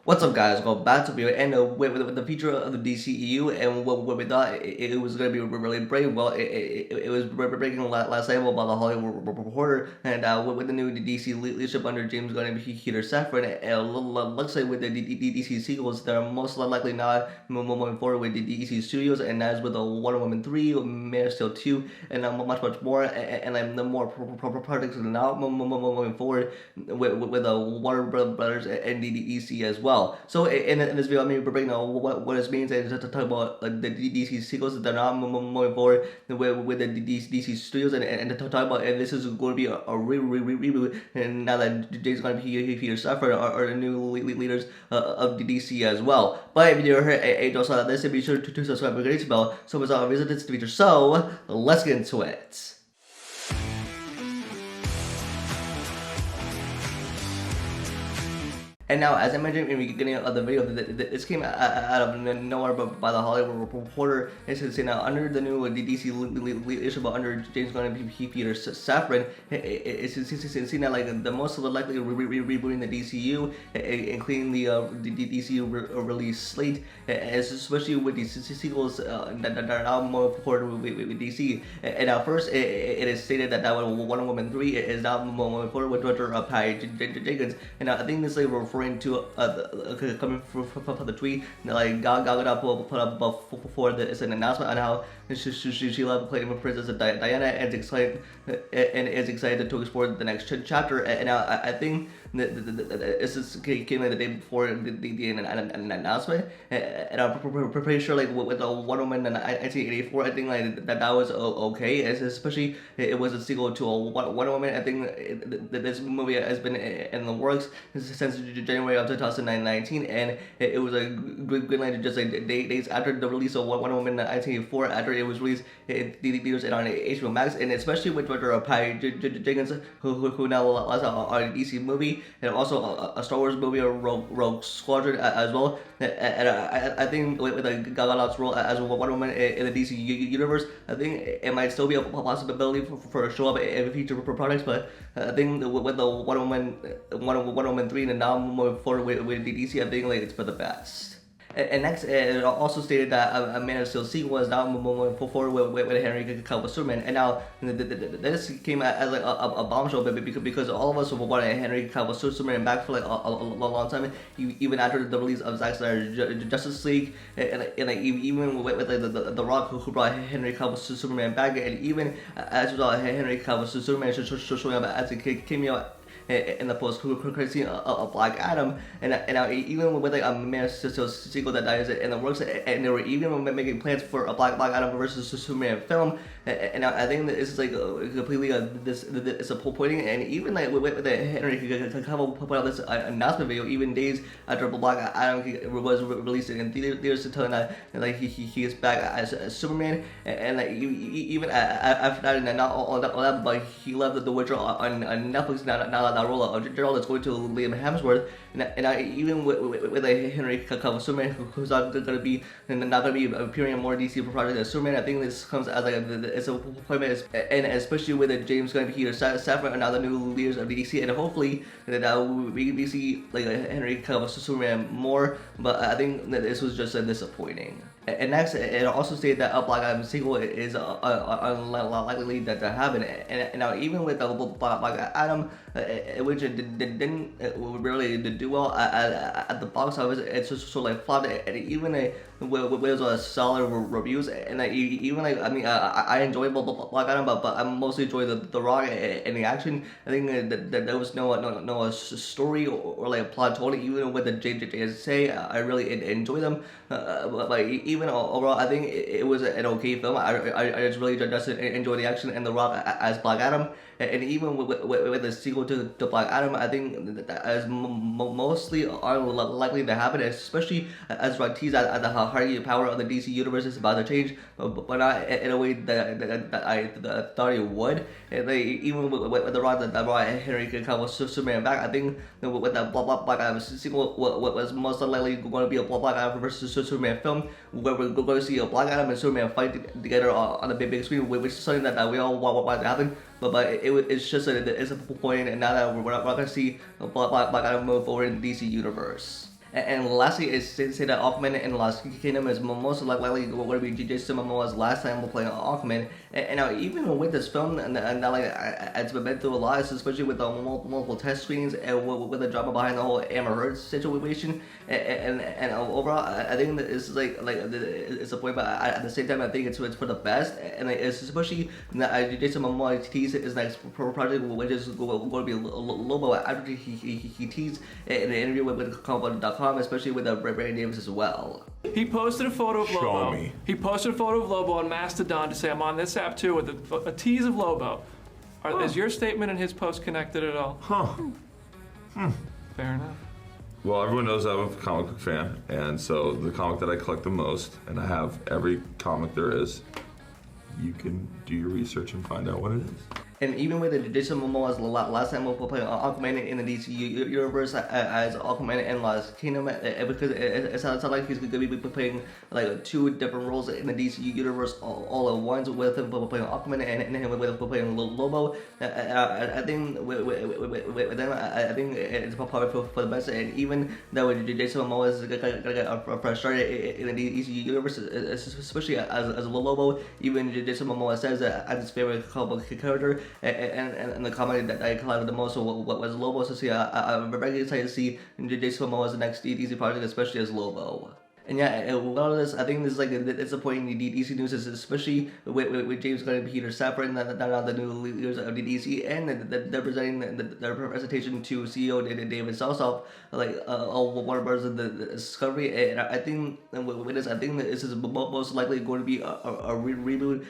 What's up, guys? Welcome back to video, and with the feature of the DCEU, and what we thought it was going to be really brave. Well, it was breaking last cycle by the Hollywood Reporter, and with the new DC leadership under James Gunn and Peter Safran, looks like with the DC sequels, they're most likely not moving forward with the DC Studios, and as with the Wonder Woman 3, Man of Steel 2, and much more, and the more projects are now moving forward with the Warner Brothers and the DC as well. So in this video, I'm going to break down what this means and to talk about the DC sequels that are not moving forward with the DC Studios, and to talk about if this is going to be a reboot, and now that Jay's going to be Peter Safran are the new leaders of the DC as well. But if you're here and don't saw this, be sure to subscribe and hit the bell so it's all visit this feature. So let's get into it. And now, as I mentioned in the beginning of the video, this came out of nowhere by the Hollywood Reporter. It's saying now under the new DC leadership under James Gunn and Peter Safran, it's seen that like the most likely rebooting the DCU, including the DCU release slate, especially with these sequels that are now more forward with DC. And at first, it is stated that Wonder Woman 3 is now moving forward with director Patty Jenkins, and I think this is referring to coming from the tweet that like Gal Gadot put up before it's an announcement on how she loved playing with Princess Diana and is excited to explore the next chapter. And I think this came like the day before the announcement, and I'm pretty sure like with the Wonder Woman in 1984, I think like that was okay, especially it was a sequel to a Wonder Woman. I think this movie has been in the works since January of 2019, and it was a good line just like days after the release of Wonder Woman in 1984, after it was released in theaters and on HBO Max, and especially with director Patty Jenkins, who now lost our DC movie, and also a Star Wars movie, a Rogue Squadron as well. And I think with Gal Gadot's role as Wonder Woman in the DC universe, I think it might still be a possibility for a show up in future products, but I think with the Wonder Woman 3 and now moving forward with the DC, I think like it's for the best. And next, it also stated that a Man of Steel sequel is now moving forward with Henry Cavill Superman, and now this came as like a bombshell because all of us wanted Henry Cavill Superman back for like a long time, even after the release of Zack Snyder's Justice League, and like even with like the Rock who brought Henry Cavill Superman back, and even as well Henry Cavill Superman showing up as a cameo in the post-credit scene of Black Adam, and even with like a Man of Steel sequel that is in the works, and they were even making plans for a Black Adam versus Superman film, and I think that this is like completely disappointing. And even like with the Henry Cavill put out this announcement video, even days after Black Adam was released in theaters, to telling that like he is back as Superman, and like even after that, and not all that, but he left The Witcher on Netflix now. That role of Gerald is going to Liam Hemsworth, and even with Henry Cavill Superman, who's not going to be appearing in more DC projects as Superman, I think this comes as like it's a appointment, and especially with James Gunn and Peter Safran and other new leaders of DC, and hopefully that we see like Henry Cavill Superman more. But I think that this was just disappointing. And next, it also stated that a Black Adam sequel is unlikely that to happen. And now, even with the Black Adam, which it didn't really do well at the box office, it's just sort of like flopped. And even with solid reviews, and like even like I enjoy Black Adam, but I mostly enjoy the Rock and the action. I think that there was no story or like plot totally. Even with the JSA, I really enjoy them. But even overall, I think it was an okay film. I just really just enjoy the action and the Rock as Black Adam. And even with the sequel to Black Adam, I think that is mostly unlikely to happen, especially as Rock teased at the hierarchy power of the DC universe is about to change, but not in a way that I thought it would. And like, even with the Rock that brought Henry Cavill Superman back, I think with that Black Adam sequel, what was most likely going to be a Black Adam versus Superman film, where we're going to see a Black Adam and Superman fight together on the big screen, which is something that we all want to happen. But it's just it's a point, and now that we're not going to see Black Adam move forward in the DC universe. And lastly, is say that Aquaman and Lost Kingdom is most likely going to be Jason Momoa's last time playing Aquaman. And now, even with this film, and like it's been through a lot, especially with the multiple test screenings and with the drama behind the whole Amber Heard situation, and overall, I think this is like it's a point, but at the same time, I think it's for the best, and it's especially Jason Momoa teased his next project, which is going to be Lobo, after he teased in an interview with Comicbook.com, especially with Brandon Davis as well. He posted a photo of Lobo. Show me. He posted a photo of Lobo on Mastodon to say, I'm on this app too, with a tease of Lobo. Is your statement and his post connected at all? Fair enough. Well, everyone knows I'm a comic book fan, and so the comic that I collect the most, and I have every comic there is, you can do your research and find out what it is. And even with Jason Momoa's last time playing Aquaman in the DCEU universe as Aquaman and Lost Kingdom, because it sounds like he's going to be playing like two different roles in the DCEU universe all at once, with him playing Aquaman and him with playing Lobo. I think with them, I think it's probably for the best. And even though Jason Momoa is going to get a fresh start in the DCEU universe, especially as Lobo, even Jason Momoa says that as his favorite comic book character. And the comment that I collected the most was Lobo. So I'm very excited to see Jason Momoa as the next DC project, especially as Lobo. And yeah, with all of this, I think this is like it's a point in the DC news, especially with James Gunn and Peter Safran, that are the new leaders of the DC, and they're presenting their presentation to CEO David Salsoff, like Warner Bros. The Discovery. And I think with this, I think that this is most likely going to be a reboot,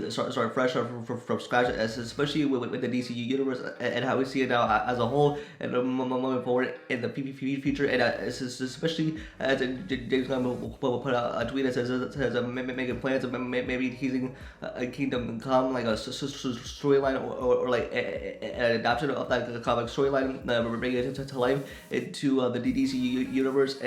start fresh from scratch, especially with the DCU universe and how we see it now as a whole, and moving forward in the future, and especially as James Gunn will put out a tweet that says making plans of maybe teasing a Kingdom Come, like a storyline or like an adaptation of that comic storyline, bringing it to life into the DC universe.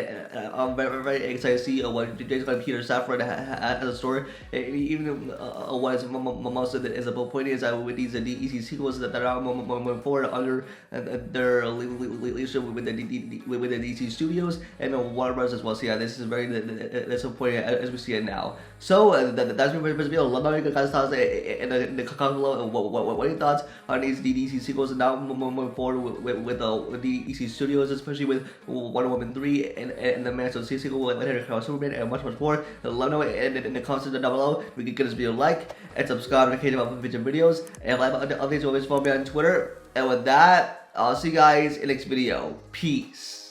I'm very excited to see what James Gunn and Peter Safran has a story. Even what is most is a point is that with these DC sequels that are moving forward under their leadership with the DC studios and Warner Bros. As well. So yeah, this is very disappointing as we see it now. So that's been this video. Let me know your guys' thoughts in the comment below. What are your thoughts on these DC sequels now moving forward with the DC studios, especially with Wonder Woman 3 and the Man of Steel sequel with Henry Cavill Superman and much more. Let me know in the comments down below. We can get this video a like and subscribe to the channel for future videos, and like updates always follow me on Twitter. And with that, I'll see you guys in the next video. Peace.